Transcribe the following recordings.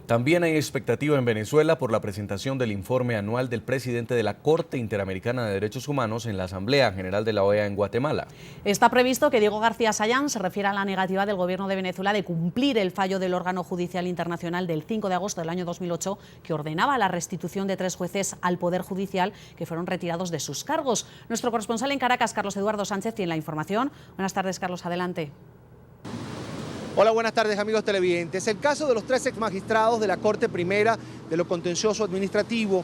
También hay expectativa en Venezuela por la presentación del informe anual del presidente de la Corte Interamericana de Derechos Humanos en la Asamblea General de la OEA en Guatemala. Está previsto que Diego García Sayán se refiera a la negativa del gobierno de Venezuela de cumplir el fallo del órgano judicial internacional del 5 de agosto del año 2008 que ordenaba la restitución de 3 jueces al Poder Judicial que fueron retirados de sus cargos. Nuestro corresponsal en Caracas, Carlos Eduardo Sánchez, tiene la información. Buenas tardes, Carlos, adelante. Hola, buenas tardes, amigos televidentes. El caso de los 3 exmagistrados de la Corte Primera de lo Contencioso Administrativo,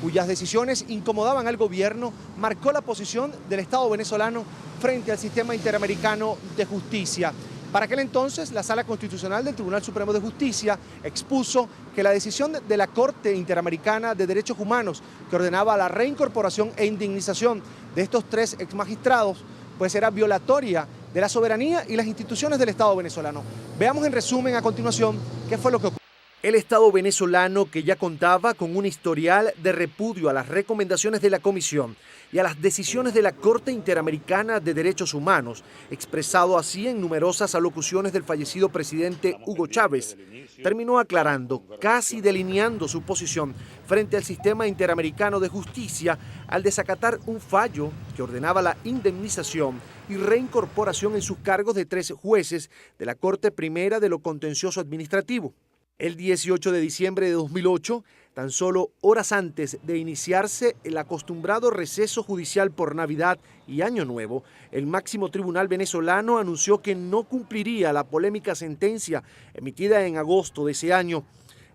cuyas decisiones incomodaban al gobierno, marcó la posición del Estado venezolano frente al sistema interamericano de justicia. Para aquel entonces, la Sala Constitucional del Tribunal Supremo de Justicia expuso que la decisión de la Corte Interamericana de Derechos Humanos, que ordenaba la reincorporación e indemnización de estos 3 exmagistrados, pues era violatoria de la soberanía y las instituciones del Estado venezolano. Veamos en resumen a continuación qué fue lo que ocurrió. El Estado venezolano, que ya contaba con un historial de repudio a las recomendaciones de la Comisión y a las decisiones de la Corte Interamericana de Derechos Humanos, expresado así en numerosas alocuciones del fallecido presidente Hugo Chávez, terminó aclarando, casi delineando su posición frente al sistema interamericano de justicia al desacatar un fallo que ordenaba la indemnización y reincorporación en sus cargos de 3 jueces de la Corte Primera de lo Contencioso Administrativo. El 18 de diciembre de 2008, tan solo horas antes de iniciarse el acostumbrado receso judicial por Navidad y Año Nuevo, el máximo tribunal venezolano anunció que no cumpliría la polémica sentencia emitida en agosto de ese año.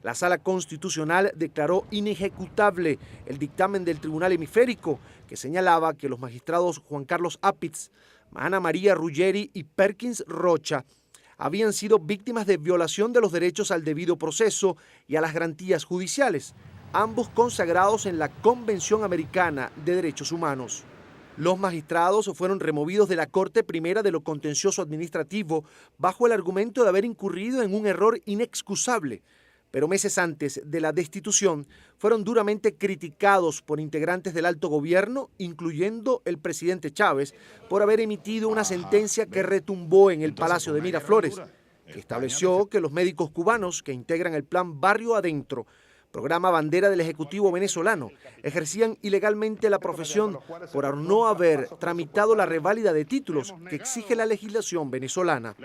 La Sala Constitucional declaró inejecutable el dictamen del Tribunal Hemisférico, que señalaba que los magistrados Juan Carlos Apitz, Ana María Ruggeri y Perkins Rocha habían sido víctimas de violación de los derechos al debido proceso y a las garantías judiciales, ambos consagrados en la Convención Americana de Derechos Humanos. Los magistrados fueron removidos de la Corte Primera de lo Contencioso Administrativo bajo el argumento de haber incurrido en un error inexcusable, pero meses antes de la destitución fueron duramente criticados por integrantes del alto gobierno, incluyendo el presidente Chávez, por haber emitido una sentencia que retumbó en el Palacio de Miraflores, que estableció que los médicos cubanos que integran el plan Barrio Adentro, programa bandera del Ejecutivo venezolano, ejercían ilegalmente la profesión por no haber tramitado la reválida de títulos que exige la legislación venezolana.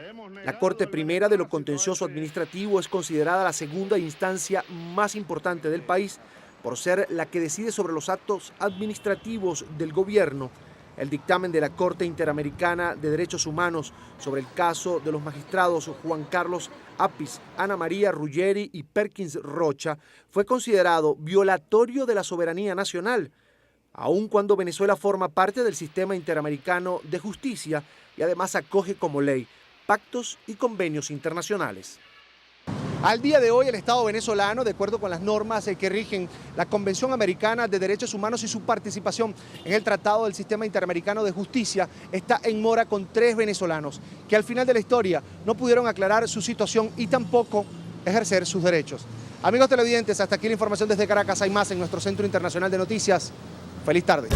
La Corte Primera de lo Contencioso Administrativo es considerada la segunda instancia más importante del país por ser la que decide sobre los actos administrativos del gobierno. El dictamen de la Corte Interamericana de Derechos Humanos sobre el caso de los magistrados Juan Carlos Apitz, Ana María Ruggeri y Perkins Rocha fue considerado violatorio de la soberanía nacional, aun cuando Venezuela forma parte del sistema interamericano de justicia y además acoge como ley pactos y convenios internacionales. Al día de hoy, el Estado venezolano, de acuerdo con las normas que rigen la Convención Americana de Derechos Humanos y su participación en el Tratado del Sistema Interamericano de Justicia, está en mora con 3 venezolanos que al final de la historia no pudieron aclarar su situación y tampoco ejercer sus derechos. Amigos televidentes, hasta aquí la información desde Caracas. Hay más en nuestro Centro Internacional de Noticias. Feliz tarde.